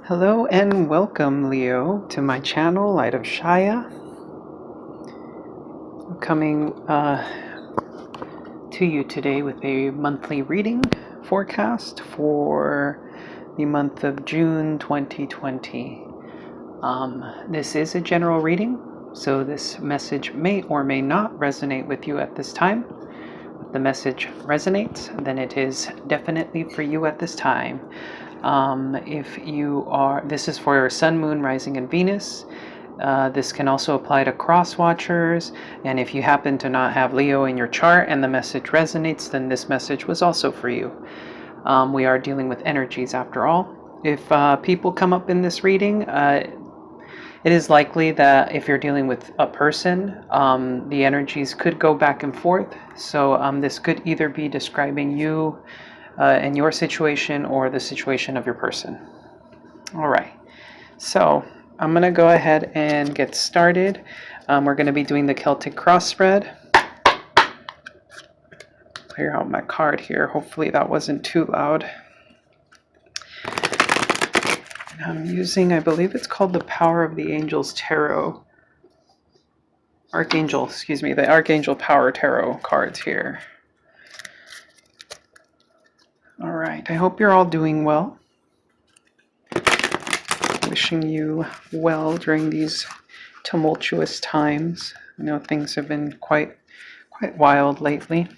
Hello and welcome, Leo, to my channel, Light of Shaya. I'm coming to you today with a monthly reading forecast for the month of June 2020. This is a general reading, so this message may or may not resonate with you at this time. If the message resonates, then it is definitely for you at this time. This is for Sun, Moon, Rising, and Venus. This can also apply to cross watchers, and if you happen to not have Leo in your chart and the message resonates, then this message was also for you. We are dealing with energies after all. If people come up in this reading, it is likely that if you're dealing with a person, the energies could go back and forth. So this could either be describing you and your situation or the situation of your person. All right, so I'm going to go ahead and get started. We're going to be doing the Celtic cross spread. Clear out my card here. Hopefully that wasn't too loud. I'm using, I believe it's called the Power of the Angels Tarot. The Archangel Power Tarot cards here. All right, I hope you're all doing well. Wishing you well during these tumultuous times. I know things have been quite wild lately.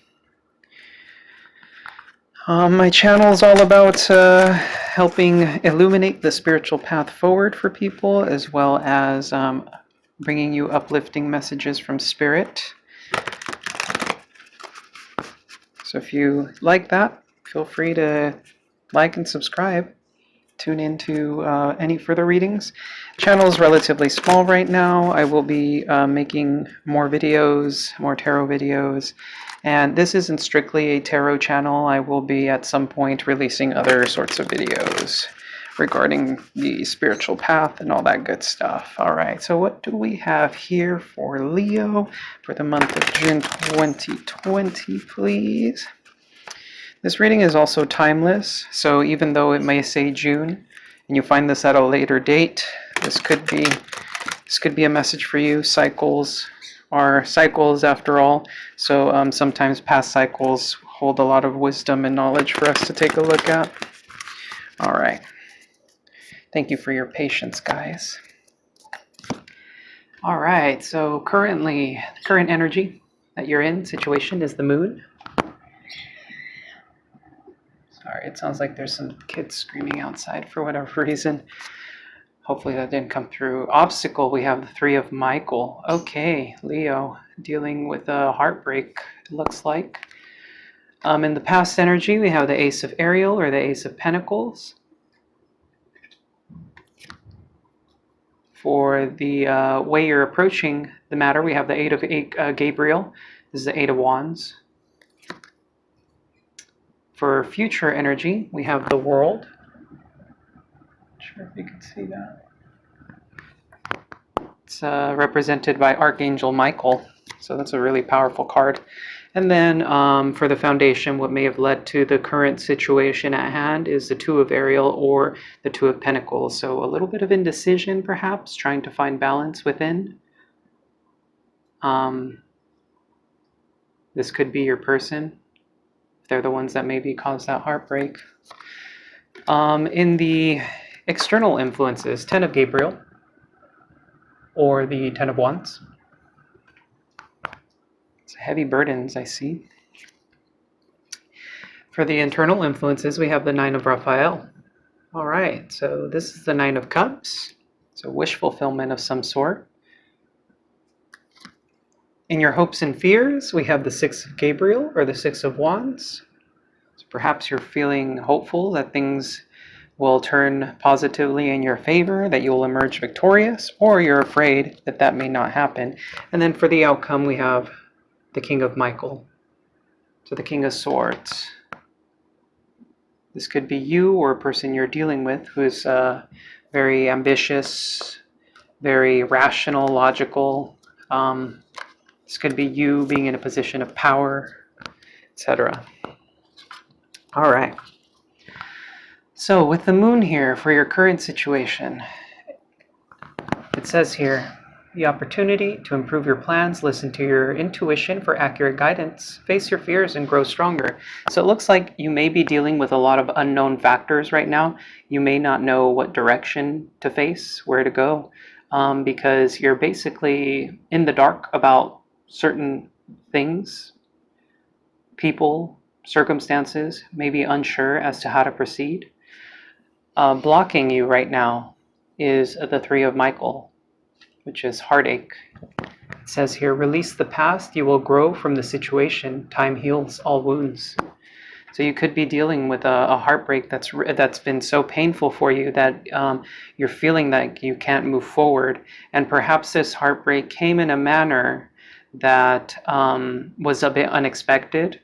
My channel is all about helping illuminate the spiritual path forward for people, as well as bringing you uplifting messages from Spirit. So if you like that, feel free to like and subscribe. Tune into any further readings. Channel is relatively small right now. I will be making more videos, more tarot videos. And this isn't strictly a tarot channel. I will be at some point releasing other sorts of videos regarding the spiritual path and all that good stuff. All right, so what do we have here for Leo for the month of June 2020, please? This reading is also timeless, so even though it may say June, and you find this at a later date, this could be a message for you. Cycles are cycles after all, so sometimes past cycles hold a lot of wisdom and knowledge for us to take a look at. All right. Thank you for your patience, guys. All right, so current energy that you're in, situation, is the moon. Sorry, it sounds like there's some kids screaming outside for whatever reason. Hopefully that didn't come through. Obstacle, we have the Three of Michael. Okay, Leo, dealing with a heartbreak, it looks like. In the past energy, we have the Ace of Ariel, or the Ace of Pentacles. For the way you're approaching the matter, we have the Eight of Gabriel. This is the Eight of Wands. For future energy, we have the World. Not sure if you can see that. It's represented by Archangel Michael, so that's a really powerful card. And then for the foundation, what may have led to the current situation at hand is the Two of Ariel or the Two of Pentacles. So a little bit of indecision, perhaps, trying to find balance within. This could be your person. They're the ones that maybe cause that heartbreak. In the external influences, Ten of Gabriel or the Ten of Wands. It's heavy burdens, I see. For the internal influences, we have the Nine of Raphael. All right, so this is the Nine of Cups. So wish fulfillment of some sort. In your hopes and fears, we have the Six of Gabriel or the Six of Wands. So perhaps you're feeling hopeful that things will turn positively in your favor, that you'll emerge victorious, or you're afraid that that may not happen. And then for the outcome, we have the King of Michael. So the King of Swords. This could be you or a person you're dealing with who is very ambitious, very rational, logical. This could be you being in a position of power, etc. All right. So with the moon here for your current situation, it says here, the opportunity to improve your plans, listen to your intuition for accurate guidance, face your fears, and grow stronger. So it looks like you may be dealing with a lot of unknown factors right now. You may not know what direction to face, where to go, because you're basically in the dark about certain things, people, circumstances, maybe unsure as to how to proceed. Blocking you right now is the Three of Michael, which is heartache. It says here, release the past, you will grow from the situation. Time heals all wounds. So you could be dealing with a heartbreak that's been so painful for you that you're feeling that you can't move forward. And perhaps this heartbreak came in a manner that was a bit unexpected.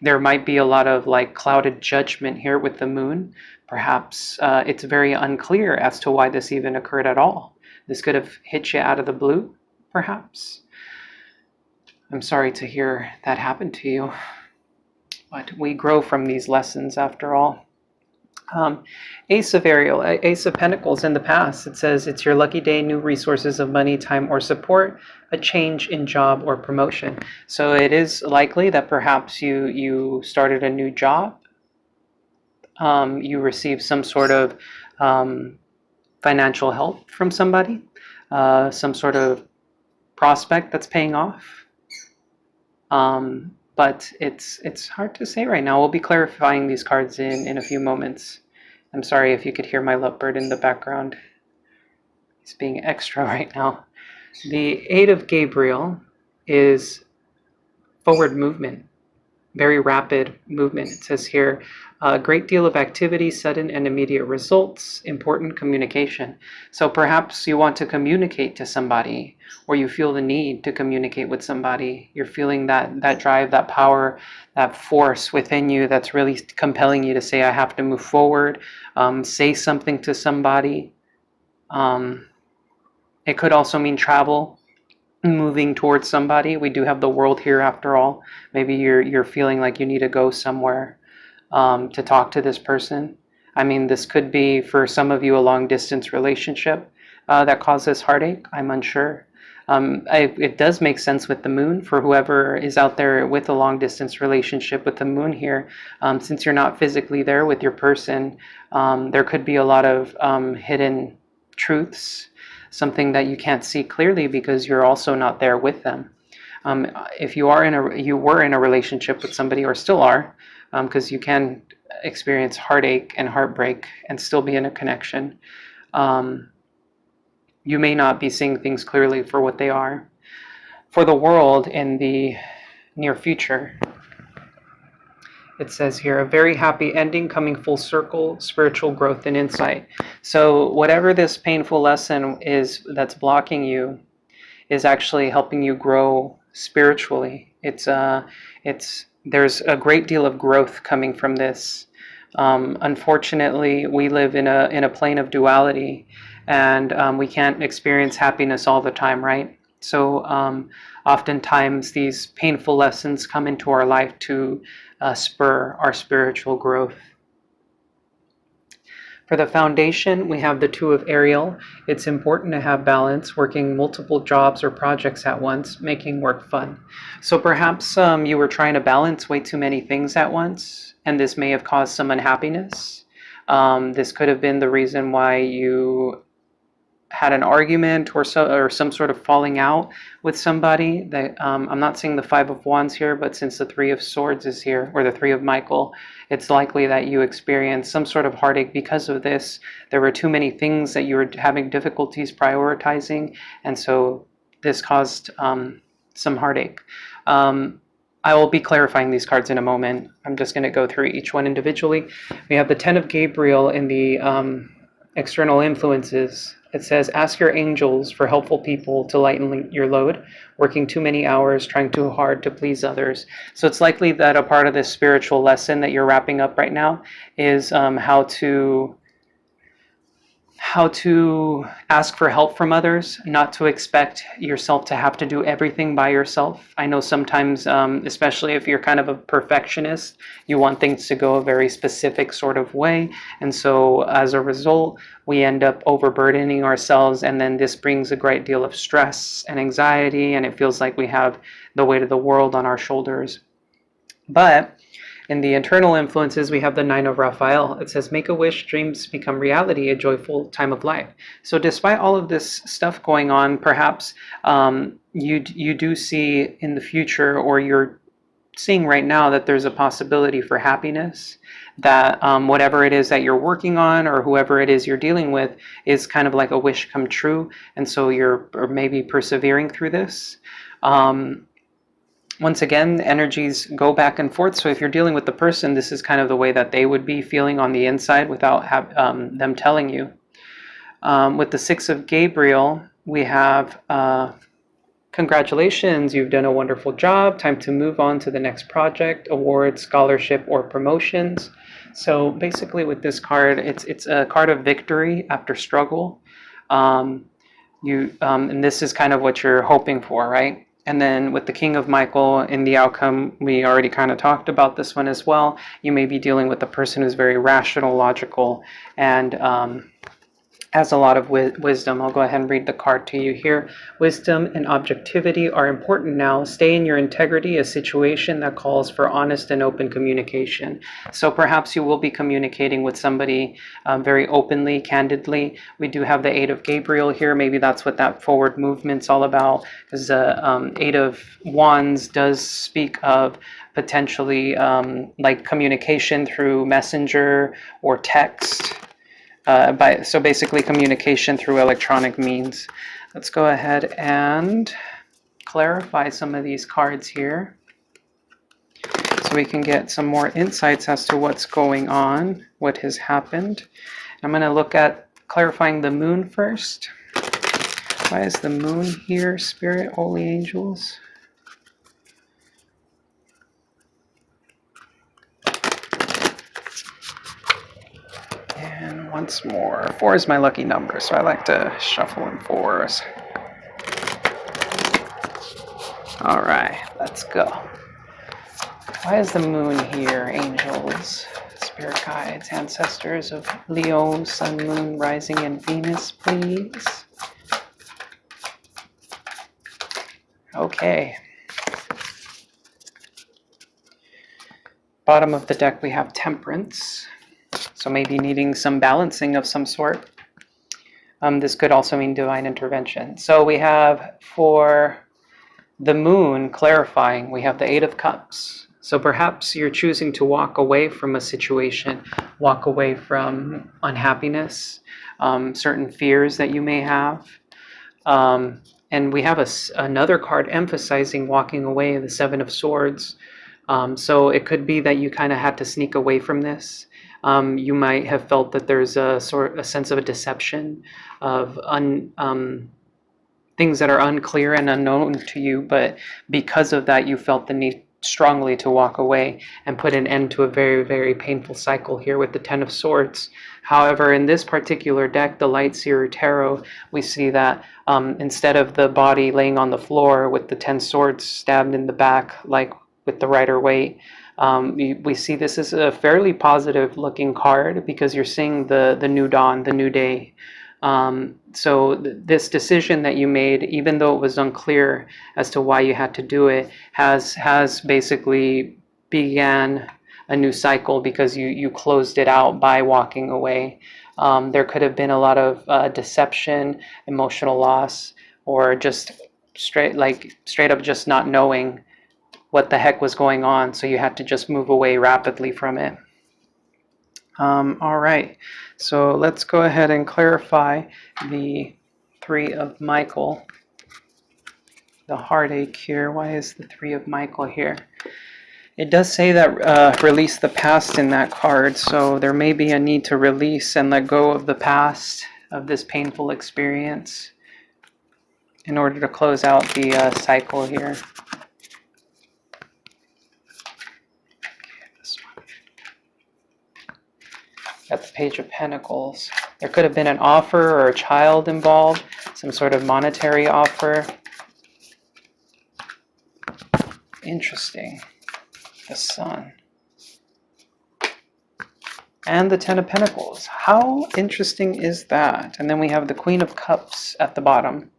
There might be a lot of like clouded judgment here with the moon. Perhaps it's very unclear as to why this even occurred at all. This could have hit you out of the blue, perhaps. I'm sorry to hear that happen to you, but we grow from these lessons after all. Ace of Pentacles in the past. It says it's your lucky day, new resources of money, time, or support, a change in job or promotion. So it is likely that perhaps you started a new job. You received some sort of financial help from somebody, some sort of prospect that's paying off. But it's hard to say right now. We'll be clarifying these cards in a few moments. I'm sorry if you could hear my lovebird in the background. He's being extra right now. The Eight of Gabriel is forward movement, very rapid movement. It says here, a great deal of activity, sudden and immediate results, important communication. So perhaps you want to communicate to somebody, or you feel the need to communicate with somebody. You're feeling that drive, that power, that force within you that's really compelling you to say, I have to move forward, say something to somebody. It could also mean travel, moving towards somebody. We do have the world here after all. Maybe you're feeling like you need to go somewhere to talk to this person. I mean, this could be for some of you a long distance relationship that causes heartache. I'm unsure. It does make sense with the moon for whoever is out there with a long distance relationship with the moon here. Since you're not physically there with your person, there could be a lot of hidden truths, something that you can't see clearly because you're also not there with them. If you were in a relationship with somebody, or still are, because you can experience heartache and heartbreak and still be in a connection, you may not be seeing things clearly for what they are. For the world in the near future, it says here, a very happy ending, coming full circle, spiritual growth and insight. So whatever this painful lesson is that's blocking you is actually helping you grow spiritually. There's a great deal of growth coming from this. Unfortunately, we live in a plane of duality, and we can't experience happiness all the time, right? So oftentimes these painful lessons come into our life to spur our spiritual growth. For the foundation, we have the Two of Ariel. It's important to have balance, working multiple jobs or projects at once, making work fun. So perhaps you were trying to balance way too many things at once, and this may have caused some unhappiness. This could have been the reason why you had an argument or some sort of falling out with somebody. That I'm not seeing the Five of Wands here, but since the Three of Swords is here, or the Three of Michael, it's likely that you experienced some sort of heartache because of this. There were too many things that you were having difficulties prioritizing, and so this caused some heartache. I will be clarifying these cards in a moment. I'm just going to go through each one individually. We have the Ten of Gabriel in the external influences. It says, ask your angels for helpful people to lighten your load, working too many hours, trying too hard to please others. So it's likely that a part of this spiritual lesson that you're wrapping up right now is how to how to ask for help from others, not to expect yourself to have to do everything by yourself. I know sometimes, especially if you're kind of a perfectionist, you want things to go a very specific sort of way. And so as a result, we end up overburdening ourselves. And then this brings a great deal of stress and anxiety. And it feels like we have the weight of the world on our shoulders. But in the internal influences, we have the Nine of Raphael. It says, make a wish, dreams become reality, a joyful time of life. So despite all of this stuff going on, perhaps you do see in the future, or you're seeing right now, that there's a possibility for happiness, that whatever it is that you're working on, or whoever it is you're dealing with, is kind of like a wish come true. And so you're maybe persevering through this. Once again, energies go back and forth. So if you're dealing with the person, this is kind of the way that they would be feeling on the inside without them telling you. With the Six of Gabriel, we have congratulations, you've done a wonderful job. Time to move on to the next project, award, scholarship, or promotions. So basically with this card, it's a card of victory after struggle. And this is kind of what you're hoping for, right? And then with the King of Michael in the outcome, we already kind of talked about this one as well. You may be dealing with a person who's very rational, logical, and has a lot of wisdom. I'll go ahead and read the card to you here. Wisdom and objectivity are important now. Stay in your integrity, a situation that calls for honest and open communication. So perhaps you will be communicating with somebody very openly, candidly. We do have the Eight of Gabriel here. Maybe that's what that forward movement's all about, because the Eight of Wands does speak of potentially like communication through messenger or text. So basically communication through electronic means. Let's go ahead and clarify some of these cards here so we can get some more insights as to what's going on, what has happened. I'm going to look at clarifying the moon first. Why is the moon here, Spirit, Holy Angels? And once more, 4 is my lucky number, so I like to shuffle in 4s. All right, let's go. Why is the moon here, angels, spirit guides, ancestors of Leo, Sun, Moon, Rising, and Venus, please? Okay. Bottom of the deck, we have Temperance. So maybe needing some balancing of some sort. This could also mean divine intervention. So we have, for the moon, clarifying, we have the Eight of Cups. So perhaps you're choosing to walk away from a situation, walk away from unhappiness, certain fears that you may have. And we have another card emphasizing walking away, the Seven of Swords. So it could be that you kind of had to sneak away from this. You might have felt that there's a sense of a deception of things that are unclear and unknown to you, but because of that, you felt the need strongly to walk away and put an end to a very, very painful cycle here with the Ten of Swords. However, in this particular deck, the Light Seer Tarot, we see that instead of the body laying on the floor with the 10 swords stabbed in the back, like with the Rider-Waite, we see this as a fairly positive looking card because you're seeing the new dawn, the new day. So this decision that you made, even though it was unclear as to why you had to do it, has basically began a new cycle because you closed it out by walking away. There could have been a lot of deception, emotional loss, or just straight up just not knowing what the heck was going on, so you had to just move away rapidly from it. All right, so let's go ahead and clarify the Three of Michael, the heartache here. Why is the Three of Michael here? It does say that release the past in that card, so there may be a need to release and let go of the past, of this painful experience, in order to close out the cycle here. Got the Page of Pentacles. There could have been an offer or a child involved, some sort of monetary offer. Interesting. The Sun. And the Ten of Pentacles. How interesting is that? And then we have the Queen of Cups at the bottom.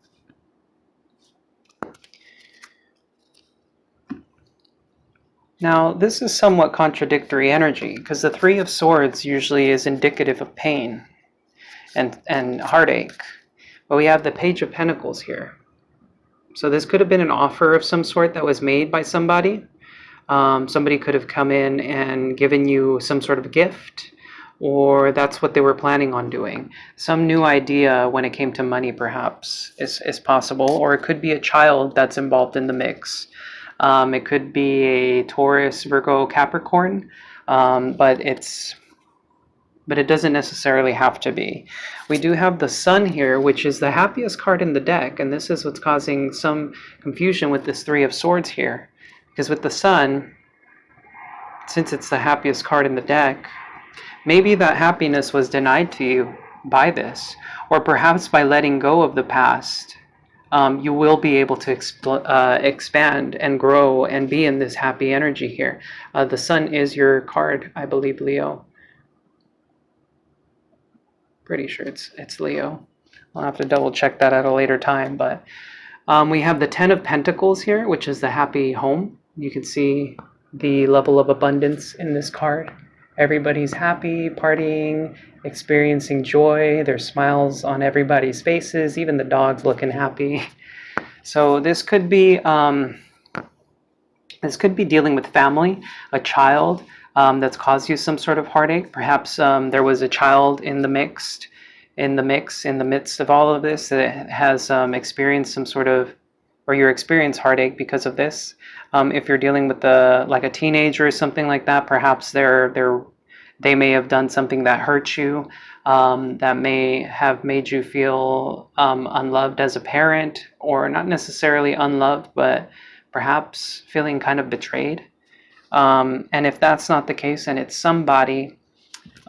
Now, this is somewhat contradictory energy because the Three of Swords usually is indicative of pain and heartache. But we have the Page of Pentacles here. So this could have been an offer of some sort that was made by somebody. Somebody could have come in and given you some sort of gift, or that's what they were planning on doing. Some new idea when it came to money, perhaps, is possible. Or it could be a child that's involved in the mix. It could be a Taurus, Virgo, Capricorn, but it doesn't necessarily have to be. We do have the Sun here, which is the happiest card in the deck, and this is what's causing some confusion with this Three of Swords here. Because with the Sun, since it's the happiest card in the deck, maybe that happiness was denied to you by this, or perhaps by letting go of the past. You will be able to expand and grow and be in this happy energy here. The Sun is your card, I believe, Leo. Pretty sure it's Leo. I'll have to double check that at a later time. But we have the Ten of Pentacles here, which is the happy home. You can see the level of abundance in this card. Everybody's happy, partying, experiencing joy. There's smiles on everybody's faces, even the dog's looking happy. So this could be dealing with family, a child that's caused you some sort of heartache. Perhaps there was a child in the midst of all of this that has experienced some sort of, or you experience heartache because of this. If you're dealing with like a teenager or something like that, perhaps they may have done something that hurt you, that may have made you feel unloved as a parent, or not necessarily unloved, but perhaps feeling kind of betrayed. And if that's not the case, and it's somebody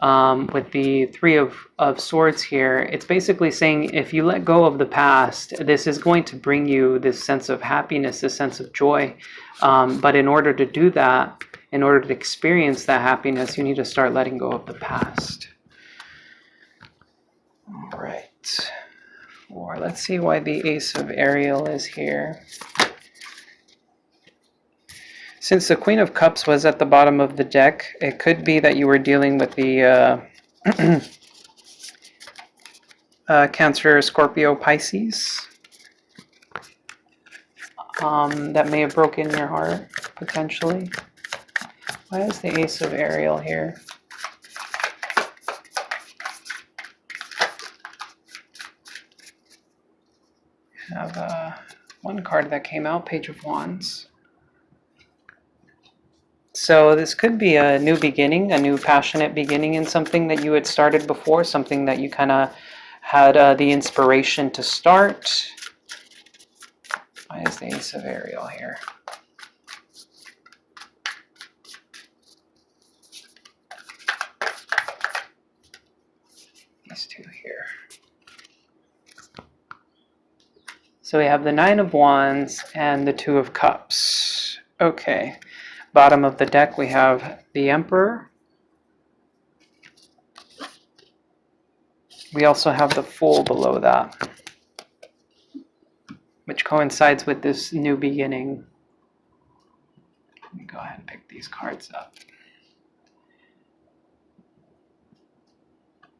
with the Three of Swords here, it's basically saying if you let go of the past, this is going to bring you this sense of happiness, this sense of joy. But in order to do that, in order to experience that happiness, you need to start letting go of the past. All right. Let's see why the Ace of Ariel is here. Since the Queen of Cups was at the bottom of the deck, it could be that you were dealing with the Cancer, Scorpio, Pisces. That may have broken your heart, potentially. Why is the Ace of Ariel here? I have one card that came out, Page of Wands. So this could be a new beginning, a new passionate beginning in something that you had started before, something that you kind of had the inspiration to start. Why is the Ace of Ariel here? These two here. So we have the Nine of Wands and the Two of Cups. Okay. Bottom of the deck, we have the Emperor. We also have the Fool below that, which coincides with this new beginning. Let me go ahead and pick these cards up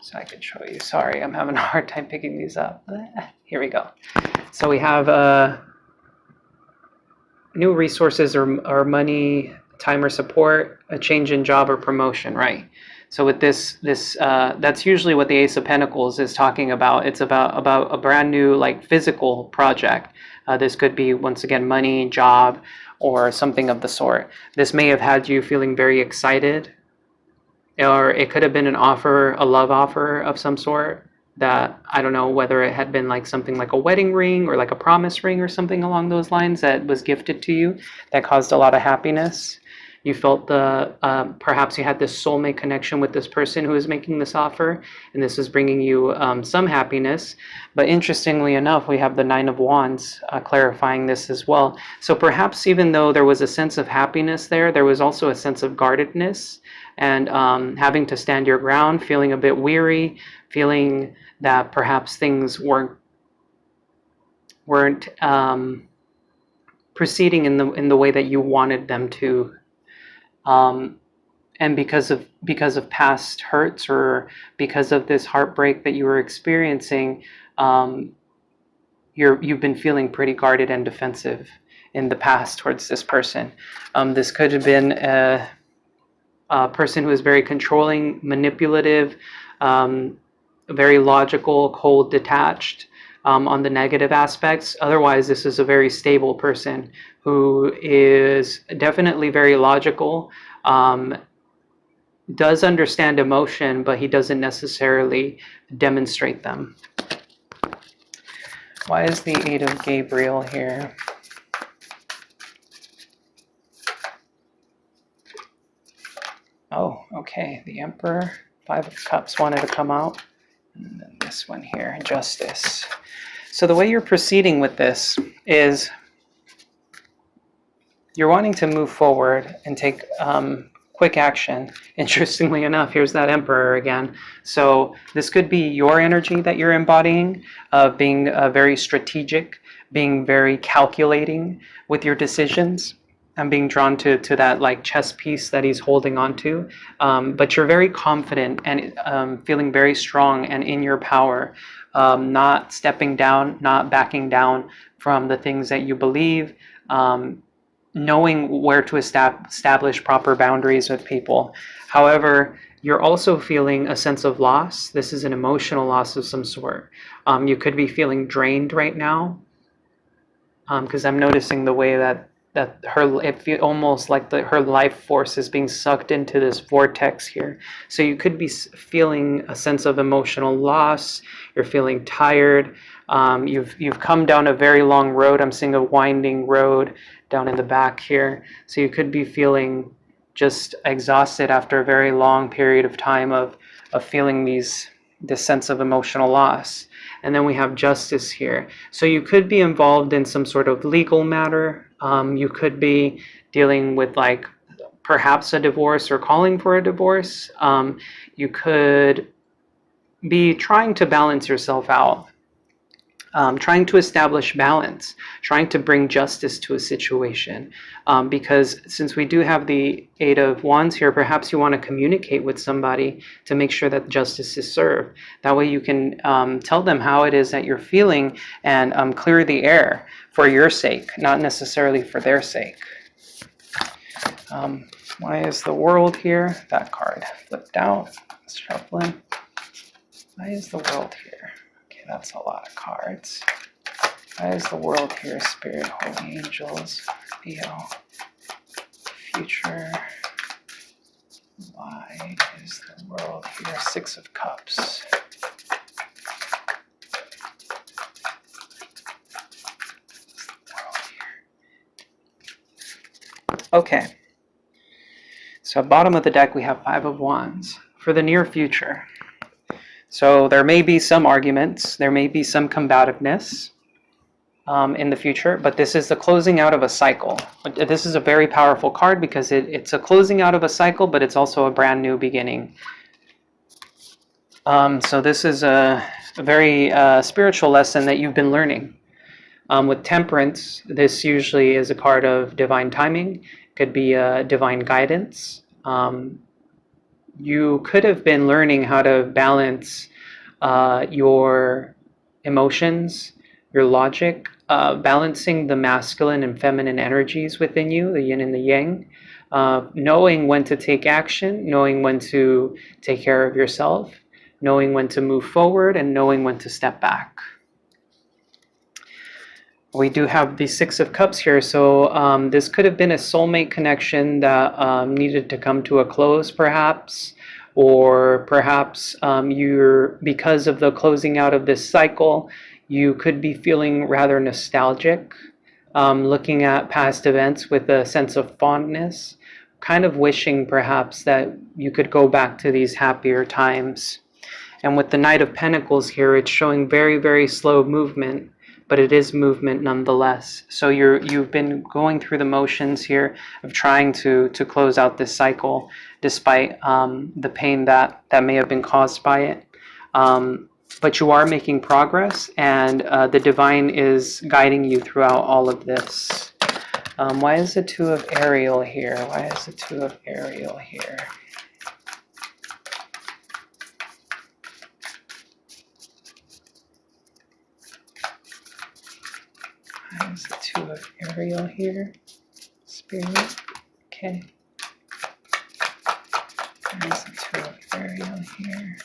so I can show you. Sorry, I'm having a hard time picking these up. Here we go. So we have new resources or money, time or support, a change in job or promotion, right? So with this that's usually what the Ace of Pentacles is talking about. It's about a brand new, like, physical project. This could be, once again, money, job, or something of the sort. This may have had you feeling very excited, or it could have been an offer, a love offer of some sort, that, I don't know whether it had been like something like a wedding ring or like a promise ring or something along those lines that was gifted to you that caused a lot of happiness. You felt perhaps you had this soulmate connection with this person who is making this offer, and this is bringing you some happiness. But interestingly enough, we have the Nine of Wands clarifying this as well. So perhaps even though there was a sense of happiness there was also a sense of guardedness and having to stand your ground, feeling a bit weary, feeling that perhaps things weren't proceeding in the way that you wanted them to, and because of past hurts or because of this heartbreak that you were experiencing, you've been feeling pretty guarded and defensive in the past towards this person. This could have been a person who is very controlling, manipulative, very logical, cold, detached, on the negative aspects. Otherwise, this is a very stable person who is definitely very logical, does understand emotion, but he doesn't necessarily demonstrate them. Why is the Eight of Gabriel here? Oh, okay, the Emperor, Five of Cups wanted to come out. And then this one here, Justice. So the way you're proceeding with this is you're wanting to move forward and take quick action. Interestingly enough, here's that Emperor again. So this could be your energy that you're embodying, of being very strategic, being very calculating with your decisions. I'm being drawn to that like chess piece that he's holding on to. But you're very confident and feeling very strong and in your power, not stepping down, not backing down from the things that you believe, knowing where to establish proper boundaries with people. However, you're also feeling a sense of loss. This is an emotional loss of some sort. You could be feeling drained right now, because I'm noticing the way that it feels almost like her life force is being sucked into this vortex here. So you could be feeling a sense of emotional loss. You're feeling tired. You've come down a very long road. I'm seeing a winding road down in the back here. So you could be feeling just exhausted after a very long period of time of feeling this sense of emotional loss. And then we have Justice here. So you could be involved in some sort of legal matter. You could be dealing with like perhaps a divorce or calling for a divorce. You could be trying to balance yourself out, trying to establish balance, trying to bring justice to a situation. Because since we do have the Eight of Wands here, perhaps you want to communicate with somebody to make sure that justice is served. That way you can tell them how it is that you're feeling and clear the air for your sake, not necessarily for their sake. Why is the World here? That card flipped out. Let's shuffle in. Why is the World here? Okay, that's a lot of cards. Why is the World here? Spirit, Holy Angels, reveal future. Why is the World here? Six of Cups. Okay. So at bottom of the deck, we have Five of Wands for the near future. So there may be some arguments, there may be some combativeness in the future, but this is the closing out of a cycle. This is a very powerful card because it's a closing out of a cycle, but it's also a brand new beginning. So this is a very spiritual lesson that you've been learning. With Temperance, this usually is a card of divine timing, could be divine guidance. You could have been learning how to balance your emotions, your logic, balancing the masculine and feminine energies within you, the yin and the yang, knowing when to take action, knowing when to take care of yourself, knowing when to move forward, and knowing when to step back. We do have the Six of Cups here, so this could have been a soulmate connection that needed to come to a close, perhaps, or perhaps because of the closing out of this cycle, you could be feeling rather nostalgic, looking at past events with a sense of fondness, kind of wishing perhaps that you could go back to these happier times. And with the Knight of Pentacles here, it's showing very, very slow movement, but it is movement nonetheless. So you've been going through the motions here of trying to close out this cycle, despite the pain that may have been caused by it. But you are making progress, and the divine is guiding you throughout all of this. Why is the Two of Ariel here? Why is the Two of Ariel here? Why is the Two of Ariel here? Spirit. Okay. Why is the Two of Ariel here?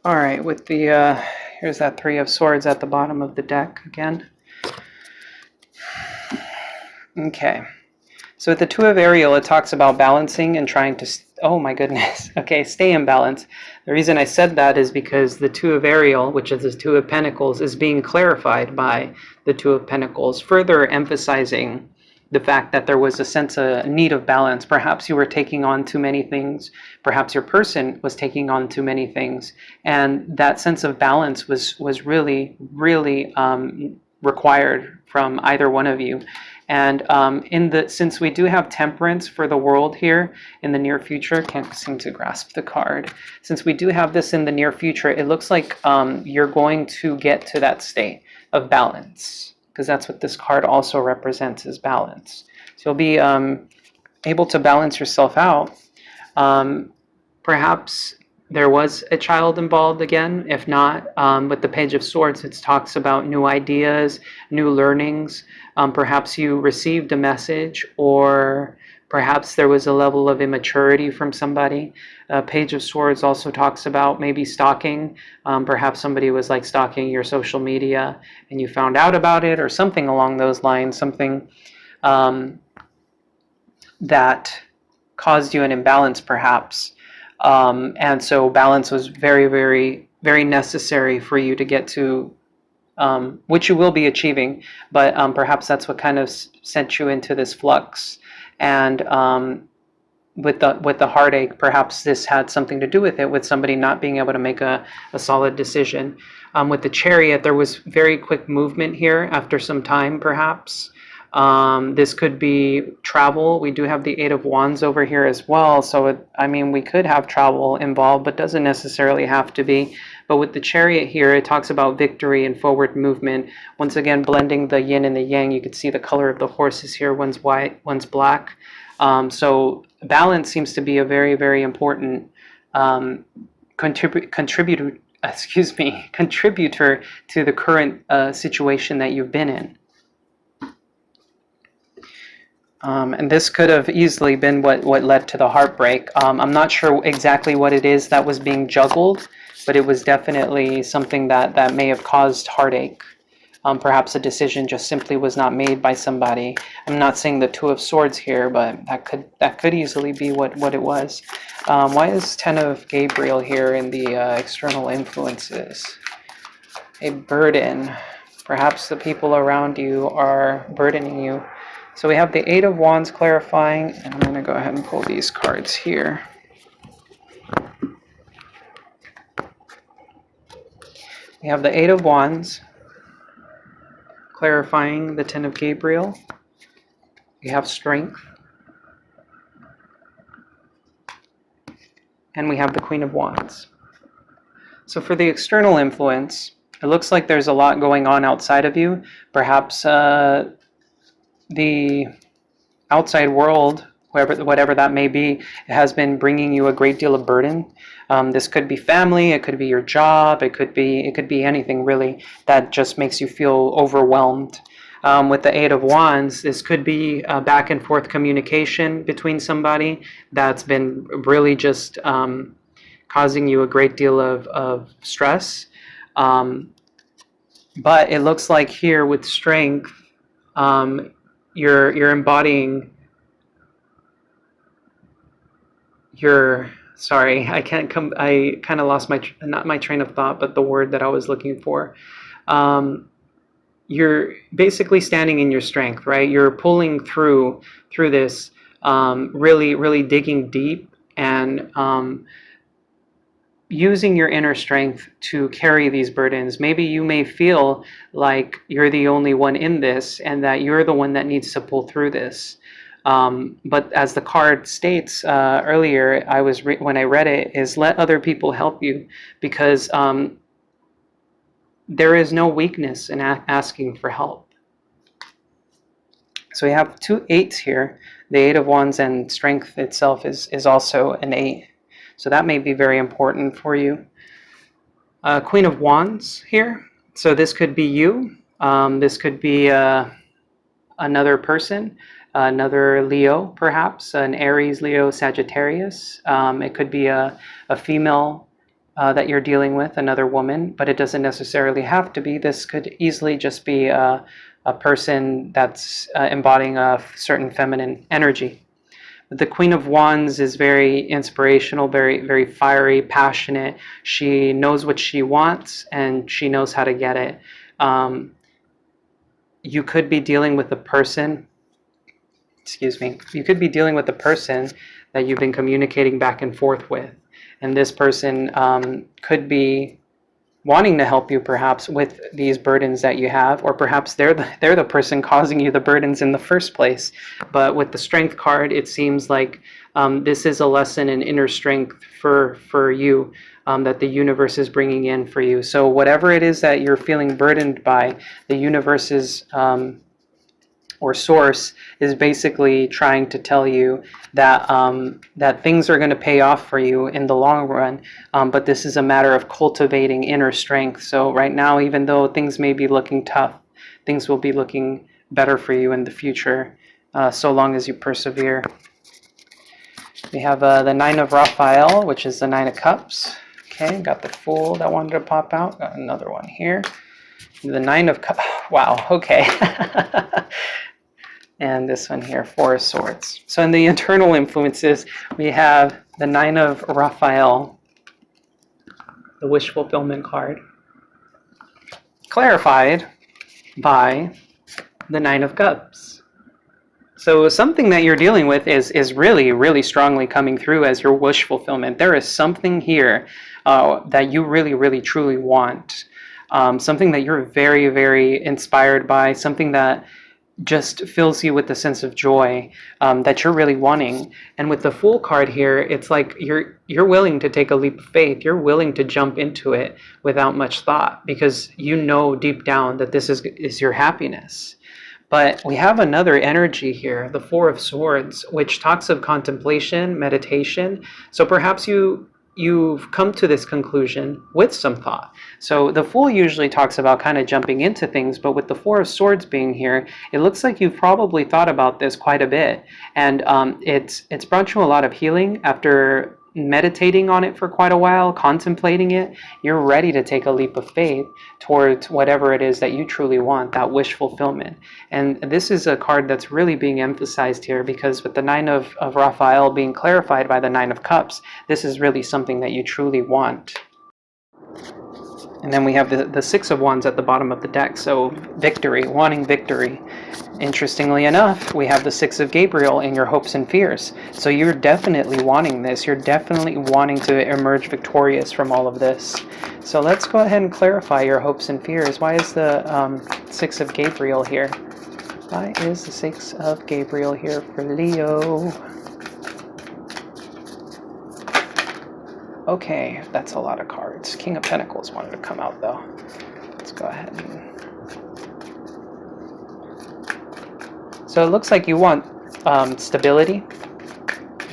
All right, with the, here's that Three of Swords at the bottom of the deck again. Okay. So with the Two of Ariel, it talks about balancing and trying to, oh my goodness, okay, stay in balance. The reason I said that is because the Two of Ariel, which is the Two of Pentacles, is being clarified by the Two of Pentacles, further emphasizing the fact that there was a sense of need of balance. Perhaps you were taking on too many things. Perhaps your person was taking on too many things. And that sense of balance was really, really required from either one of you. And since we do have temperance for the world here in the near future, can't seem to grasp the card. Since we do have this in the near future, it looks like you're going to get to that state of balance, because that's what this card also represents, is balance. So you'll be able to balance yourself out. Perhaps there was a child involved again. If not, with the Page of Swords, it talks about new ideas, new learnings. Perhaps you received a message, or perhaps there was a level of immaturity from somebody. Page of Swords also talks about maybe stalking. Perhaps somebody was like stalking your social media and you found out about it, or something along those lines, something that caused you an imbalance perhaps. And so balance was very, very, very necessary for you to get to, which you will be achieving, but perhaps that's what kind of sent you into this flux. And with the heartache, perhaps this had something to do with it, with somebody not being able to make a solid decision. With the Chariot, there was very quick movement here after some time, perhaps. This could be travel. We do have the Eight of Wands over here as well. So, I mean, we could have travel involved, but doesn't necessarily have to be. But with the Chariot here, it talks about victory and forward movement. Once again, blending the yin and the yang. You could see the color of the horses here. One's white, one's black. So balance seems to be a very, very important contributor to the current situation that you've been in. And this could have easily been what led to the heartbreak. I'm not sure exactly what it is that was being juggled, but it was definitely something that may have caused heartache. Perhaps a decision just simply was not made by somebody. I'm not saying the Two of Swords here, but that could easily be what it was. Why is Ten of Gabriel here in the external influences? A burden. Perhaps the people around you are burdening you. So we have the Eight of Wands clarifying, and I'm going to go ahead and pull these cards here. We have the Eight of Wands clarifying the Ten of Gabriel. We have strength. And we have the Queen of Wands. So for the external influence, it looks like there's a lot going on outside of you. Perhaps the outside world, whatever that may be, has been bringing you a great deal of burden. This could be family, it could be your job, it could be anything really that just makes you feel overwhelmed. With the Eight of Wands, this could be back and forth communication between somebody that's been really just causing you a great deal of stress. But it looks like here with strength, you're embodying sorry, I kind of lost not my train of thought, but the word that I was looking for. you're basically standing in your strength, right? You're pulling through this, really, really digging deep, and using your inner strength to carry these burdens. Maybe you may feel like you're the only one in this and that you're the one that needs to pull through this. But as the card states earlier, when I read it, is let other people help you, because there is no weakness in asking for help. So we have 2 8s here. The 8 of Wands, and strength itself is also an 8. So that may be very important for you. Queen of Wands here. So this could be you. This could be another person, another Leo, perhaps, an Aries, Leo, Sagittarius. It could be a female that you're dealing with, another woman, but it doesn't necessarily have to be. This could easily just be a person that's embodying a certain feminine energy. The Queen of Wands is very inspirational, very, very fiery, passionate. She knows what she wants and she knows how to get it. You could be dealing with a person, you could be dealing with a person that you've been communicating back and forth with. And this person could be wanting to help you perhaps with these burdens that you have, or perhaps they're the person causing you the burdens in the first place. But with the Strength card, it seems like this is a lesson in inner strength for you, that the universe is bringing in for you. So whatever it is that you're feeling burdened by, the universe's or source is basically trying to tell you that that things are going to pay off for you in the long run, but this is a matter of cultivating inner strength. So right now, even though things may be looking tough, things will be looking better for you in the future, so long as you persevere. We have the 9 of Raphael, which is the 9 of Cups. Okay, got the Fool that wanted to pop out. Got another one here. The 9 of Cups. Wow, okay. And this one here, 4 of Swords. So in the internal influences, we have the 9 of Raphael, the wish fulfillment card, clarified by the 9 of Cups. So something that you're dealing with is really, really strongly coming through as your wish fulfillment. There is something here that you really, really, truly want. Something that you're very, very inspired by, something that just fills you with a sense of joy, that you're really wanting. And with the Fool card here, it's like you're willing to take a leap of faith. You're willing to jump into it without much thought, because you know deep down that this is your happiness. But we have another energy here, the 4 of Swords, which talks of contemplation, meditation. So perhaps you've come to this conclusion with some thought. So the Fool usually talks about kind of jumping into things, but with the 4 of Swords being here, it looks like you've probably thought about this quite a bit. And it's brought you a lot of healing after meditating on it for quite a while, contemplating it. You're ready to take a leap of faith towards whatever it is that you truly want, that wish fulfillment. And this is a card that's really being emphasized here, because with the 9 of Raphael being clarified by the 9 of Cups, this is really something that you truly want. And then we have the 6 of Wands at the bottom of the deck, so victory, wanting victory. Interestingly enough, we have the 6 of Gabriel in your hopes and fears. So you're definitely wanting this. You're definitely wanting to emerge victorious from all of this. So let's go ahead and clarify your hopes and fears. Why is the 6 of Gabriel here? Why is the 6 of Gabriel here for Leo? Okay, that's a lot of cards. King of Pentacles wanted to come out, though. Let's go ahead and... So it looks like you want stability,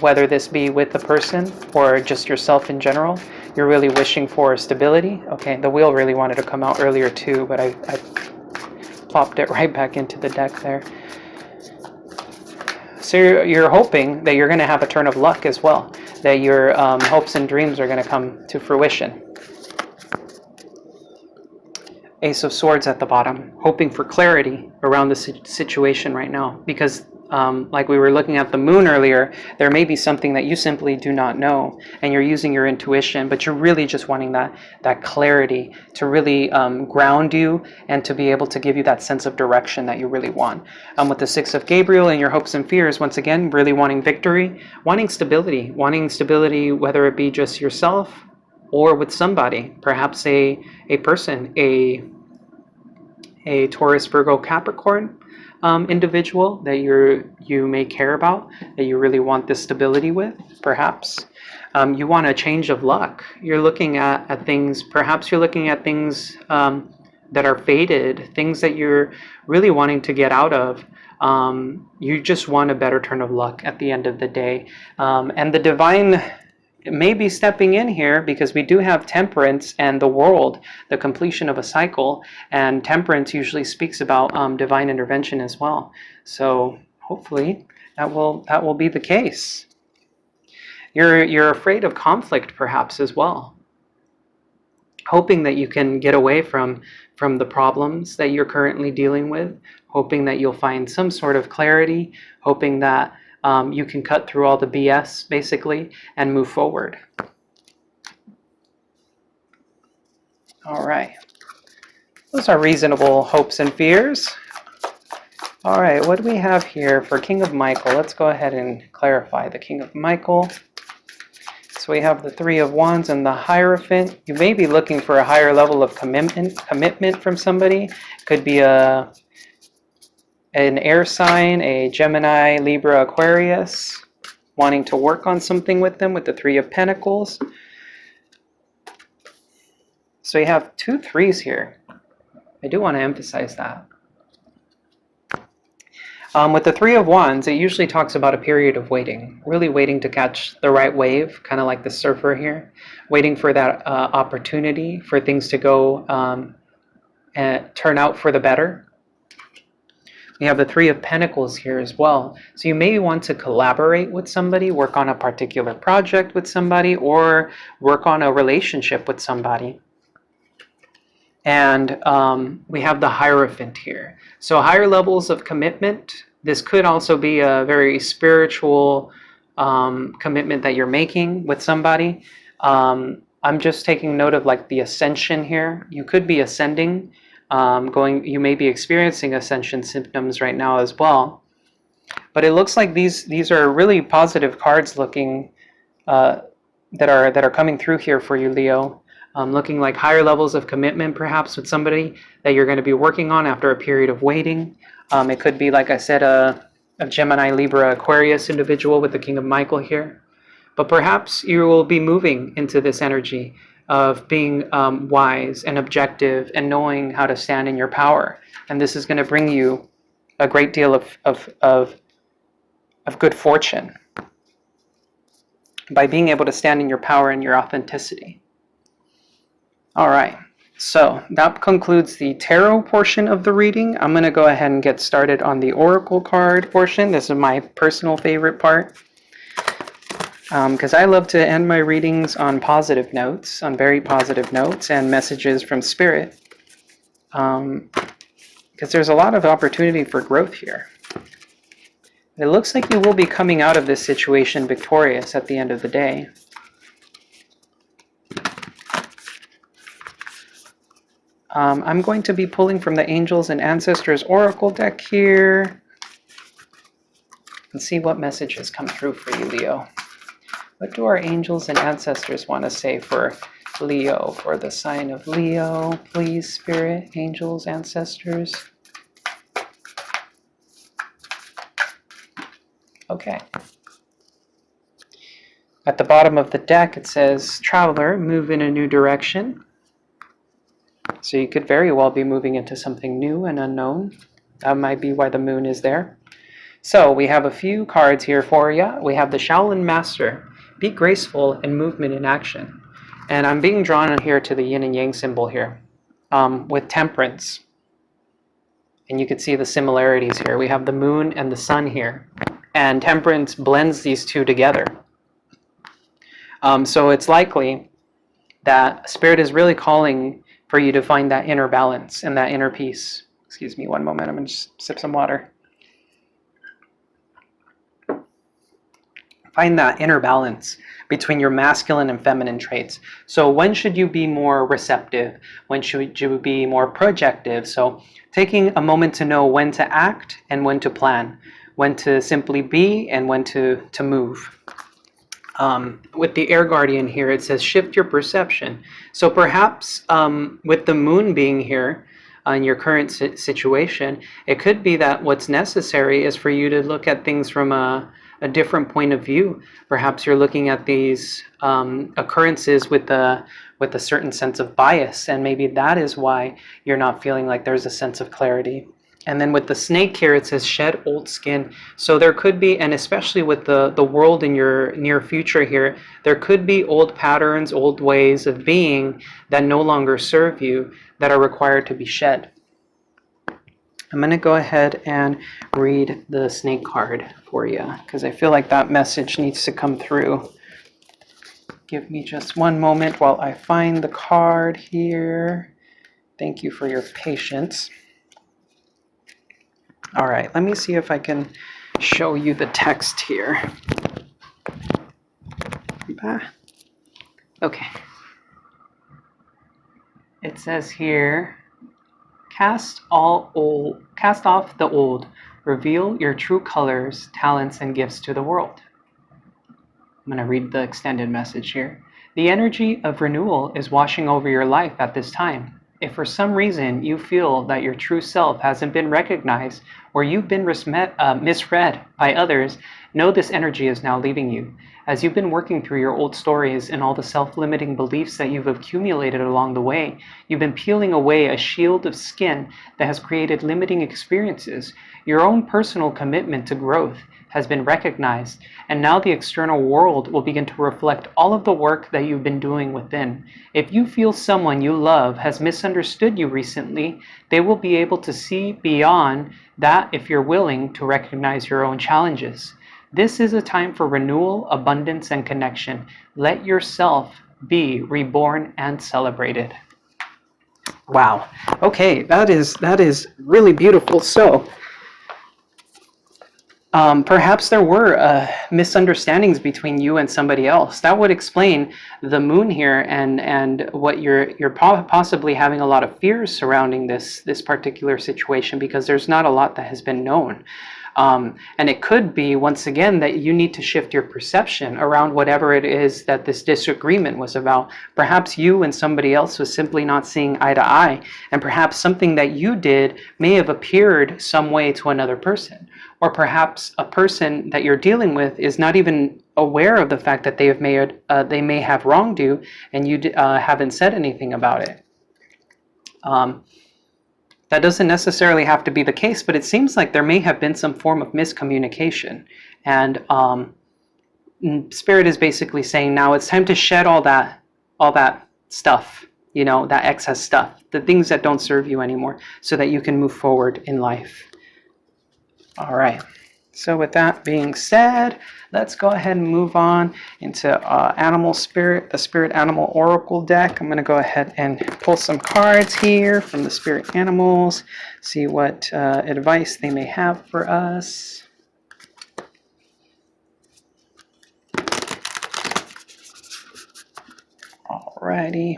whether this be with the person or just yourself in general. You're really wishing for stability. Okay, the Wheel really wanted to come out earlier too, but I popped it right back into the deck there. So you're hoping that you're going to have a turn of luck as well, that your hopes and dreams are going to come to fruition. Ace of Swords at the bottom, hoping for clarity around the situation right now, because like we were looking at the moon earlier, there may be something that you simply do not know, and you're using your intuition, but you're really just wanting that clarity to really ground you and to be able to give you that sense of direction that you really want. With the Six of Gabriel and your hopes and fears, once again, really wanting victory, wanting stability, whether it be just yourself or with somebody, perhaps a person, a Taurus, Virgo, Capricorn individual that you may care about, that you really want this stability with, perhaps. You want a change of luck. You're looking at things, perhaps you're looking at things that are faded, things that you're really wanting to get out of. You just want a better turn of luck at the end of the day. And the divine may be stepping in here because we do have Temperance and the World, the completion of a cycle, and Temperance usually speaks about divine intervention as well. So hopefully that will be the case. You're afraid of conflict perhaps as well, hoping that you can get away from the problems that you're currently dealing with, hoping that you'll find some sort of clarity, hoping that you can cut through all the BS, basically, and move forward. All right. Those are reasonable hopes and fears. All right, what do we have here for King of Michael? Let's go ahead and clarify the King of Michael. So we have the Three of Wands and the Hierophant. You may be looking for a higher level of commitment from somebody. Could be an air sign, a Gemini, Libra, Aquarius, wanting to work on something with them with the Three of Pentacles. So you have 2 threes here. I do want to emphasize that. With the Three of Wands, it usually talks about a period of waiting, really waiting to catch the right wave, kind of like the surfer here, waiting for that opportunity for things to go and turn out for the better. We have the Three of Pentacles here as well. So you may want to collaborate with somebody, work on a particular project with somebody, or work on a relationship with somebody. And we have the Hierophant here. So higher levels of commitment. This could also be a very spiritual commitment that you're making with somebody. I'm just taking note of like the ascension here. You could be ascending. You may be experiencing ascension symptoms right now as well, but it looks like these are really positive cards looking that are coming through here for you, Leo. Looking like higher levels of commitment perhaps with somebody that you're going to be working on after a period of waiting. It could be, like I said, a Gemini, Libra, Aquarius individual with the King of Michael here, but perhaps you will be moving into this energy of being wise and objective and knowing how to stand in your power. And this is going to bring you a great deal of good fortune by being able to stand in your power and your authenticity. All right, so that concludes the tarot portion of the reading. I'm going to go ahead and get started on the oracle card portion. This is my personal favorite part, because I love to end my readings on positive notes, on very positive notes and messages from Spirit, because there's a lot of opportunity for growth here. It looks like you will be coming out of this situation victorious at the end of the day. I'm going to be pulling from the Angels and Ancestors Oracle deck here and see what messages come through for you, Leo. What do our angels and ancestors want to say for Leo, for the sign of Leo? Please, Spirit, angels, ancestors. Okay. At the bottom of the deck, it says, Traveler, move in a new direction. So you could very well be moving into something new and unknown. That might be why the moon is there. So we have a few cards here for you. We have the Shaolin Master. Be graceful in movement and action. And I'm being drawn here to the yin and yang symbol here with Temperance. And you can see the similarities here. We have the moon and the sun here. And Temperance blends these two together. So it's likely that Spirit is really calling for you to find that inner balance and that inner peace. Excuse me one moment, I'm going to just sip some water. Find that inner balance between your masculine and feminine traits. So when should you be more receptive? When should you be more projective? So taking a moment to know when to act and when to plan, when to simply be and when to move. With the Air Guardian here, it says shift your perception. So perhaps with the moon being here in your current situation, it could be that what's necessary is for you to look at things from a different point of view. Perhaps you're looking at these occurrences with a certain sense of bias, and maybe that is why you're not feeling like there's a sense of clarity. And then with the snake here, it says shed old skin. So there could be, and especially with the world in your near future here, there could be old patterns, old ways of being that no longer serve you, that are required to be shed. I'm going to go ahead and read the snake card for you, because I feel like that message needs to come through. Give me just one moment while I find the card here. Thank you for your patience. All right, let me see if I can show you the text here. Okay. It says here, cast off the old, reveal your true colors, talents, and gifts to the world. I'm going to read the extended message here. The energy of renewal is washing over your life at this time. If for some reason you feel that your true self hasn't been recognized or you've been misread by others, know this energy is now leaving you. As you've been working through your old stories and all the self-limiting beliefs that you've accumulated along the way, you've been peeling away a shield of skin that has created limiting experiences. Your own personal commitment to growth has been recognized, and now the external world will begin to reflect all of the work that you've been doing within. If you feel someone you love has misunderstood you recently, they will be able to see beyond that if you're willing to recognize your own challenges. This is a time for renewal, abundance, and connection. Let yourself be reborn and celebrated. Wow. Okay, that is really beautiful. So, perhaps there were misunderstandings between you and somebody else. That would explain the moon here and what you're possibly having a lot of fears surrounding this particular situation, because there's not a lot that has been known. And it could be, once again, that you need to shift your perception around whatever it is that this disagreement was about. Perhaps you and somebody else was simply not seeing eye to eye, and perhaps something that you did may have appeared some way to another person. Or perhaps a person that you're dealing with is not even aware of the fact that they may have wronged you, and you haven't said anything about it. That doesn't necessarily have to be the case, but it seems like there may have been some form of miscommunication. And Spirit is basically saying now it's time to shed all that stuff, that excess stuff, the things that don't serve you anymore, so that you can move forward in life. All right. So with that being said, let's go ahead and move on into Animal Spirit, the Spirit Animal Oracle deck. I'm going to go ahead and pull some cards here from the Spirit Animals, see what advice they may have for us. Alrighty.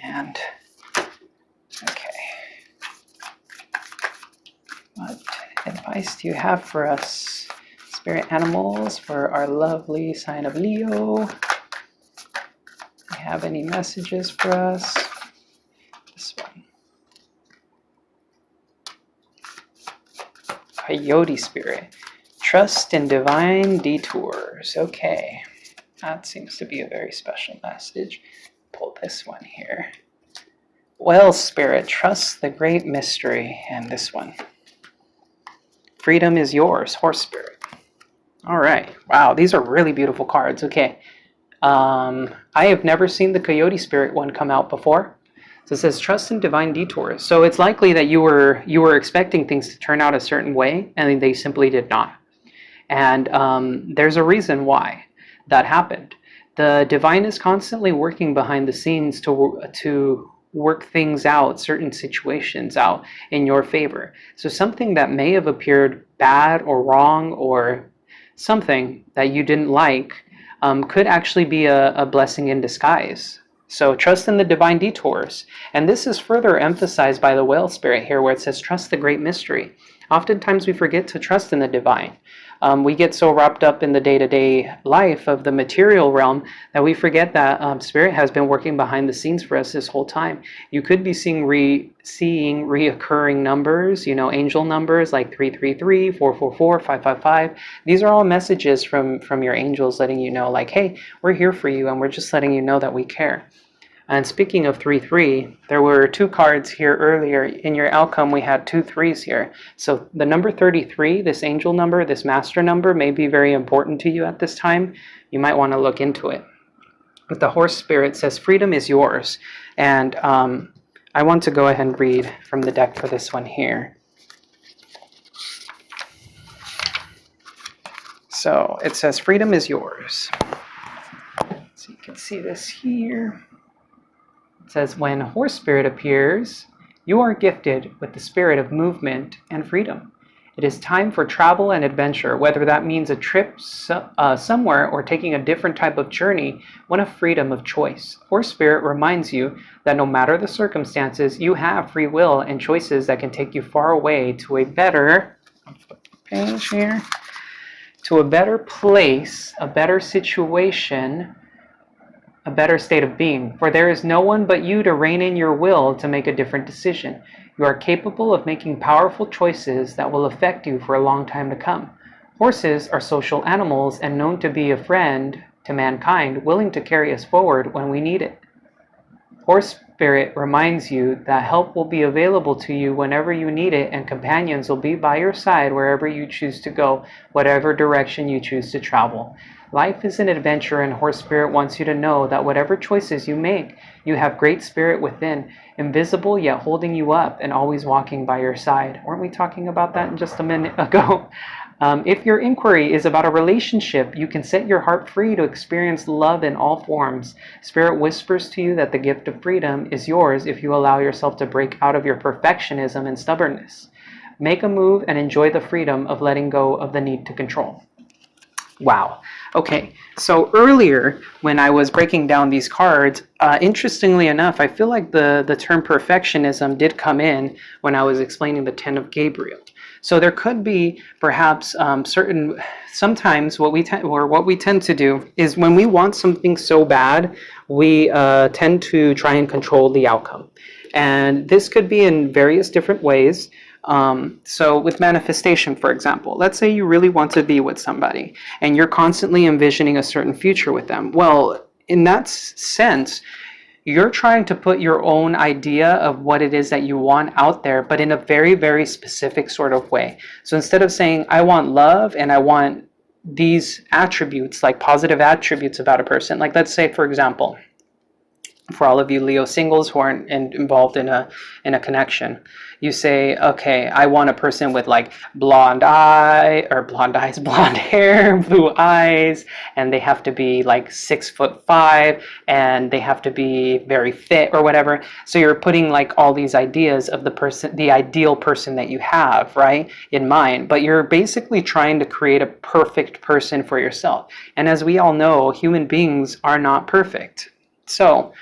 And, okay. What advice do you have for us, Spirit Animals, for our lovely sign of Leo? Do you have any messages for us? This one. Coyote Spirit. Trust in divine detours. Okay. That seems to be a very special message. Pull this one here. Well, Spirit, trust the great mystery. And this one. Freedom is yours, Horse Spirit. All right. Wow, these are really beautiful cards. Okay. I have never seen the Coyote Spirit one come out before. So it says trust in divine detours. So it's likely that you were expecting things to turn out a certain way, and they simply did not. And there's a reason why that happened. The divine is constantly working behind the scenes to work things out, certain situations out in your favor. So something that may have appeared bad or wrong or something that you didn't like could actually be a blessing in disguise. So trust in the divine detours. And this is further emphasized by the whale spirit here, where it says, trust the great mystery. Oftentimes we forget to trust in the divine. We get so wrapped up in the day-to-day life of the material realm that we forget that spirit has been working behind the scenes for us this whole time. You could be seeing reoccurring numbers, angel numbers like 333, 444, 555. These are all messages from your angels letting you know, like, hey, we're here for you, and we're just letting you know that we care. And speaking of 3-3, there were 2 cards here earlier. In your outcome, we had 2 3s here. So the number 33, this angel number, this master number, may be very important to you at this time. You might want to look into it. But the horse spirit says, freedom is yours. And I want to go ahead and read from the deck for this one here. So it says, freedom is yours. So you can see this here. It says, when horse spirit appears, you are gifted with the spirit of movement and freedom. It is time for travel and adventure, whether that means a trip somewhere or taking a different type of journey, one of freedom of choice. Horse spirit reminds you that no matter the circumstances, you have free will and choices that can take you far away to a better page here, to a better place, a better situation, a better state of being. For there is no one but you to rein in your will to make a different decision. You are capable of making powerful choices that will affect you for a long time to come. Horses are social animals and known to be a friend to mankind, willing to carry us forward when we need it. Horse spirit reminds you that help will be available to you whenever you need it, and companions will be by your side wherever you choose to go, whatever direction you choose to travel. Life is an adventure, and horse spirit wants you to know that whatever choices you make, you have great spirit within, invisible yet holding you up and always walking by your side. Weren't we talking about that in just a minute ago? If your inquiry is about a relationship, you can set your heart free to experience love in all forms. Spirit whispers to you that the gift of freedom is yours if you allow yourself to break out of your perfectionism and stubbornness. Make a move and enjoy the freedom of letting go of the need to control. Wow. Okay, so earlier when I was breaking down these cards, interestingly enough, I feel like the term perfectionism did come in when I was explaining the 10 of Gabriel. So there could be perhaps sometimes what we tend to do is when we want something so bad, we tend to try and control the outcome. And this could be in various different ways. So with manifestation, for example, let's say you really want to be with somebody and you're constantly envisioning a certain future with them. Well, in that sense, you're trying to put your own idea of what it is that you want out there, but in a very, very specific sort of way. So instead of saying, I want love and I want these attributes, like positive attributes about a person, like let's say, for example, for all of you Leo singles who aren't involved in a connection, you say, okay, I want a person with like blonde hair, blue eyes, and they have to be like 6'5", and they have to be very fit or whatever. So you're putting like all these ideas of the person, the ideal person that you have, right, in mind, but you're basically trying to create a perfect person for yourself. And as we all know, human beings are not perfect. So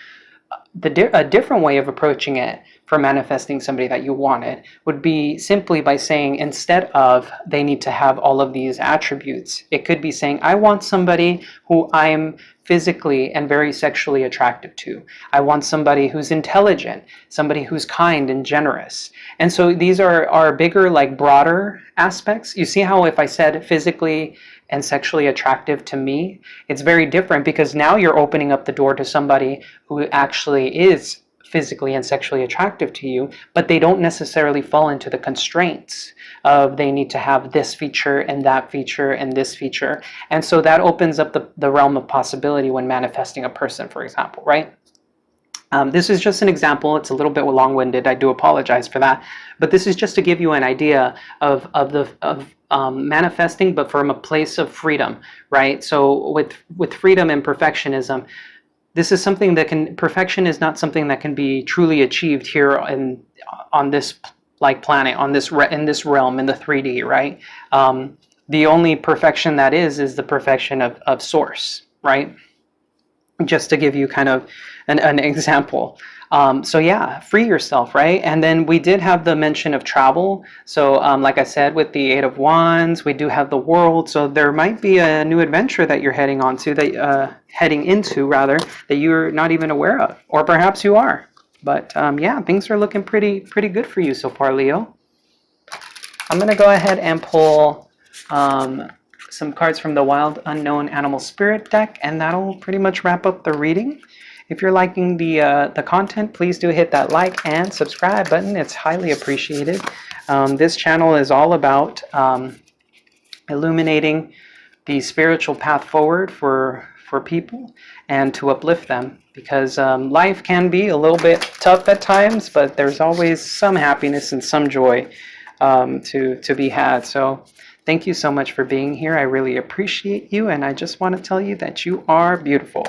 a different way of approaching it for manifesting somebody that you wanted would be simply by saying, instead of they need to have all of these attributes, it could be saying, I want somebody who I'm physically and very sexually attracted to. I want somebody who's intelligent, somebody who's kind and generous. And so these are bigger, like broader aspects. You see how if I said physically and sexually attractive to me, it's very different, because now you're opening up the door to somebody who actually is physically and sexually attractive to you, but they don't necessarily fall into the constraints of they need to have this feature and that feature and this feature. And so that opens up the realm of possibility when manifesting a person, for example, right? This is just an example. It's a little bit long-winded. I do apologize for that. But this is just to give you an idea of manifesting, but from a place of freedom, right? So with freedom and perfectionism, this is something that perfection is not something that can be truly achieved here on this like planet, in this realm, in the 3D, right? the only perfection that is the perfection of source, right? Just to give you kind of an example. So yeah, free yourself, right? And then we did have the mention of travel. So like I said, with the Eight of Wands, we do have the World. So there might be a new adventure that you're heading onto, that heading into rather, that you're not even aware of, or perhaps you are. But yeah, things are looking pretty good for you so far, Leo. I'm gonna go ahead and pull some cards from the Wild Unknown Animal Spirit deck, and that'll pretty much wrap up the reading. If you're liking the content, please do hit that like and subscribe button. It's highly appreciated. This channel is all about illuminating the spiritual path forward for people and to uplift them, because life can be a little bit tough at times, but there's always some happiness and some joy to be had. So thank you so much for being here. I really appreciate you, and I just want to tell you that you are beautiful.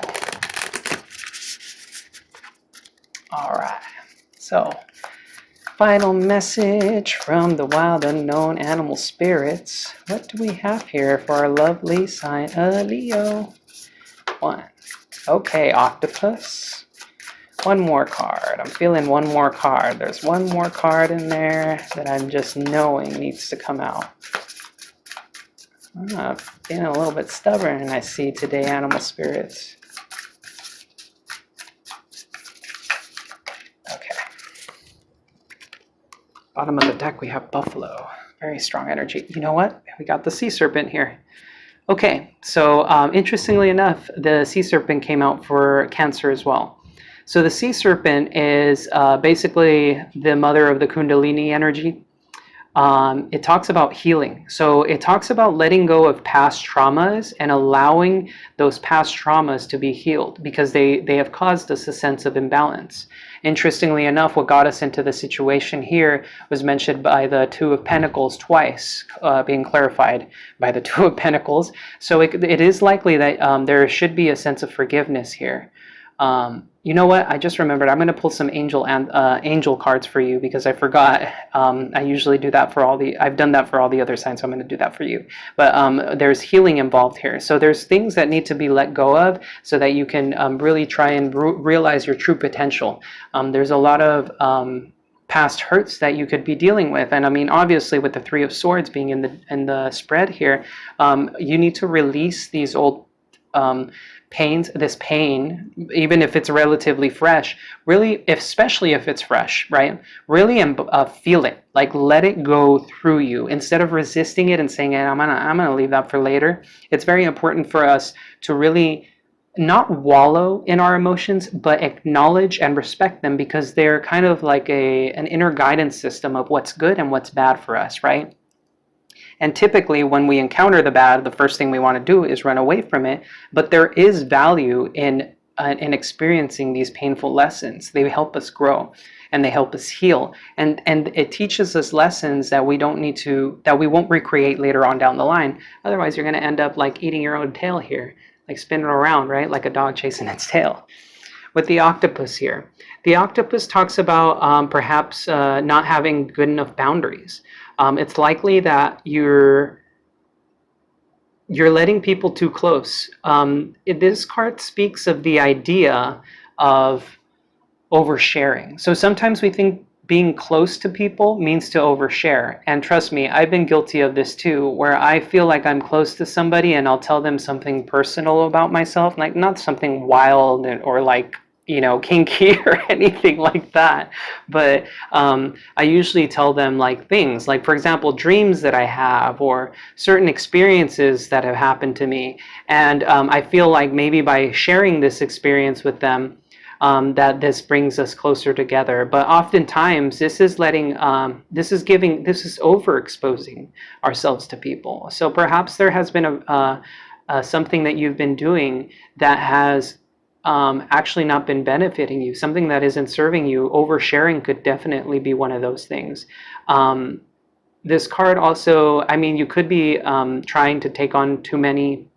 All right, so final message from the Wild Unknown Animal Spirits. What do we have here for our lovely sign of Leo? One. Okay, Octopus. One more card. I'm feeling one more card. There's one more card in there that I'm just knowing needs to come out. I'm feeling a little bit stubborn, I see today, Animal Spirits. Okay. Bottom of the deck, we have Buffalo. Very strong energy. You know what? We got the Sea Serpent here. Okay, so interestingly enough, the Sea Serpent came out for Cancer as well. So the Sea Serpent is basically the mother of the Kundalini energy. It talks about healing. So it talks about letting go of past traumas and allowing those past traumas to be healed, because they have caused us a sense of imbalance. Interestingly enough, what got us into the situation here was mentioned by the Two of Pentacles twice, being clarified by the Two of Pentacles. So it is likely that there should be a sense of forgiveness here. You know what? I just remembered. I'm going to pull some angel cards for you, because I forgot. I usually do that for I've done that for all the other signs, so I'm going to do that for you. But there's healing involved here. So there's things that need to be let go of so that you can really try and realize your true potential. There's a lot of past hurts that you could be dealing with, and I mean, obviously, with the Three of Swords being in the spread here, you need to release these old pains, this pain, even if it's relatively fresh, really, especially if it's fresh, right? Really feel it, like let it go through you instead of resisting it and saying, I'm gonna leave that for later. It's very important for us to really not wallow in our emotions, but acknowledge and respect them, because they're kind of like an inner guidance system of what's good and what's bad for us, right? And typically when we encounter the bad, the first thing we want to do is run away from it. But there is value in experiencing these painful lessons. They help us grow and they help us heal. And it teaches us lessons that we won't recreate later on down the line. Otherwise, you're going to end up like eating your own tail here, like spinning around, right? Like a dog chasing its tail. With the octopus here, the octopus talks about perhaps not having good enough boundaries. It's likely that you're letting people too close. This card speaks of the idea of oversharing. So sometimes we think being close to people means to overshare. And trust me, I've been guilty of this too, where I feel like I'm close to somebody and I'll tell them something personal about myself, like not something wild or like, kinky or anything like that. But I usually tell them like things, like for example, dreams that I have or certain experiences that have happened to me. And I feel like maybe by sharing this experience with them, that this brings us closer together. But oftentimes this is this is overexposing ourselves to people. So perhaps there has been something that you've been doing that has actually not been benefiting you, something that isn't serving you. Oversharing could definitely be one of those things. This card also, I mean, you could be trying to take on too many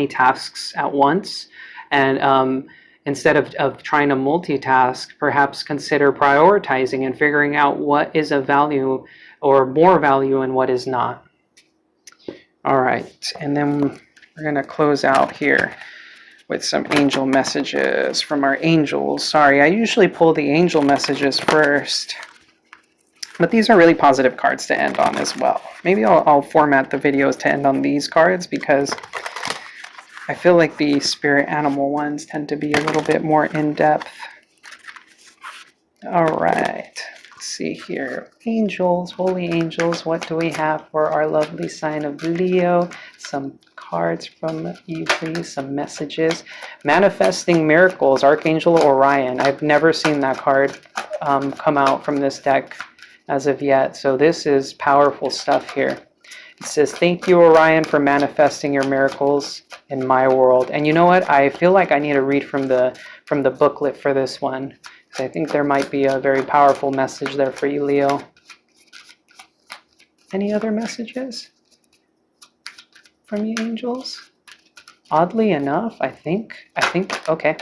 tasks at once, and instead of trying to multitask, perhaps consider prioritizing and figuring out what is of value or more value and what is not. All right, and then we're going to close out here with some angel messages from our angels. Sorry, I usually pull the angel messages first, but these are really positive cards to end on as well. Maybe I'll format the videos to end on these cards because I feel like the spirit animal ones tend to be a little bit more in-depth. All right, let's see here. Angels, holy angels, what do we have for our lovely sign of Leo? Some cards from you, please, some messages. Manifesting miracles, Archangel Orion. I've never seen that card come out from this deck as of yet, so this is powerful stuff here. It says, thank you, Orion, for manifesting your miracles in my world. And you know what? I feel like I need to read from the booklet for this one. So I think there might be a very powerful message there for you, Leo. Any other messages from you, angels? Oddly enough, I think, okay.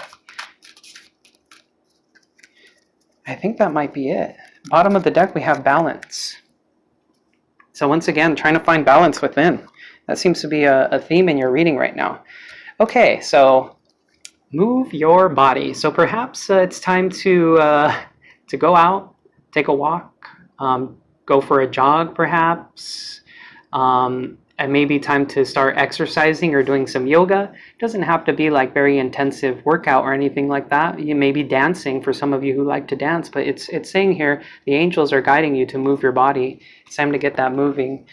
I think that might be it. Bottom of the deck, we have balance. So once again, trying to find balance within. That seems to be a theme in your reading right now. Okay, so move your body. So perhaps it's time to go out, take a walk, go for a jog perhaps, and maybe time to start exercising or doing some yoga. It doesn't have to be like very intensive workout or anything like that. You may be dancing for some of you who like to dance, but it's saying here the angels are guiding you to move your body. It's time to get that moving.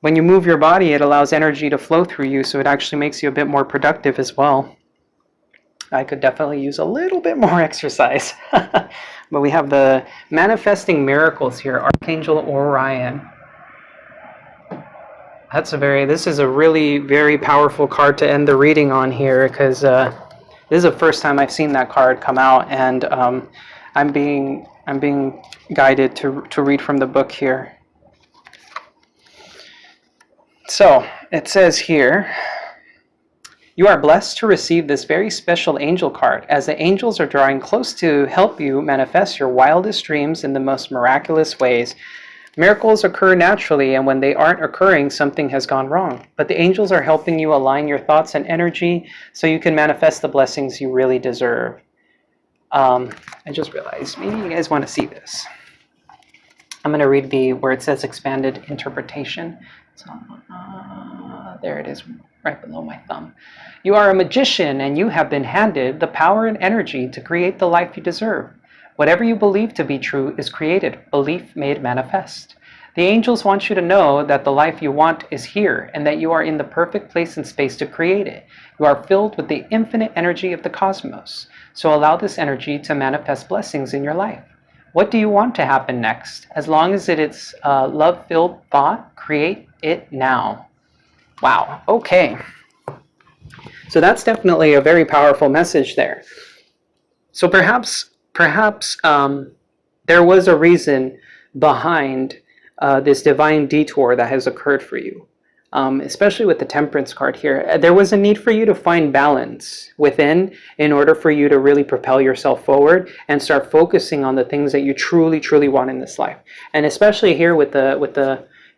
When you move your body, it allows energy to flow through you, so it actually makes you a bit more productive as well. I could definitely use a little bit more exercise. But we have the manifesting miracles here, Archangel Orion. This is a really very powerful card to end the reading on here, because this is the first time I've seen that card come out, and I'm being guided to read from the book here. So it says here, you are blessed to receive this very special angel card, as the angels are drawing close to help you manifest your wildest dreams in the most miraculous ways. Miracles occur naturally, and when they aren't occurring, something has gone wrong. But the angels are helping you align your thoughts and energy so you can manifest the blessings you really deserve. I just realized, maybe you guys want to see this. I'm going to read where it says expanded interpretation. So, there it is, right below my thumb. You are a magician, and you have been handed the power and energy to create the life you deserve. Whatever you believe to be true is created, belief made manifest. The angels want you to know that the life you want is here, and that you are in the perfect place and space to create it. You are filled with the infinite energy of the cosmos. So allow this energy to manifest blessings in your life. What do you want to happen next? As long as it's a love-filled thought, create it now. Wow, okay. So that's definitely a very powerful message there. So perhaps there was a reason behind this divine detour that has occurred for you. Especially with the Temperance card here. There was a need for you to find balance within in order for you to really propel yourself forward and start focusing on the things that you truly, truly want in this life. And especially here with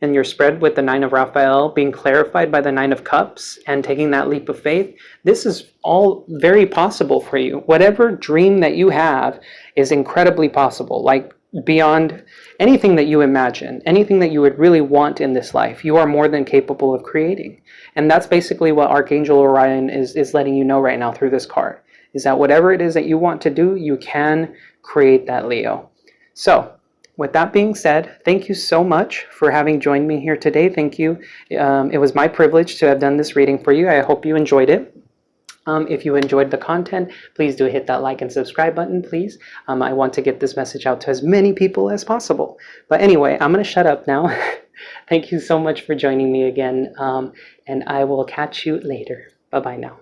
in your spread with the Nine of Raphael being clarified by the Nine of Cups and taking that leap of faith, this is all very possible for you. Whatever dream that you have is incredibly possible, like beyond anything that you imagine, anything that you would really want in this life, you are more than capable of creating. And that's basically what Archangel Orion is letting you know right now through this card, is that whatever it is that you want to do, you can create that, Leo. So, with that being said, thank you so much for having joined me here today. Thank you. It was my privilege to have done this reading for you. I hope you enjoyed it. If you enjoyed the content, please do hit that like and subscribe button, please. I want to get this message out to as many people as possible. But anyway, I'm going to shut up now. Thank you so much for joining me again, and I will catch you later. Bye-bye now.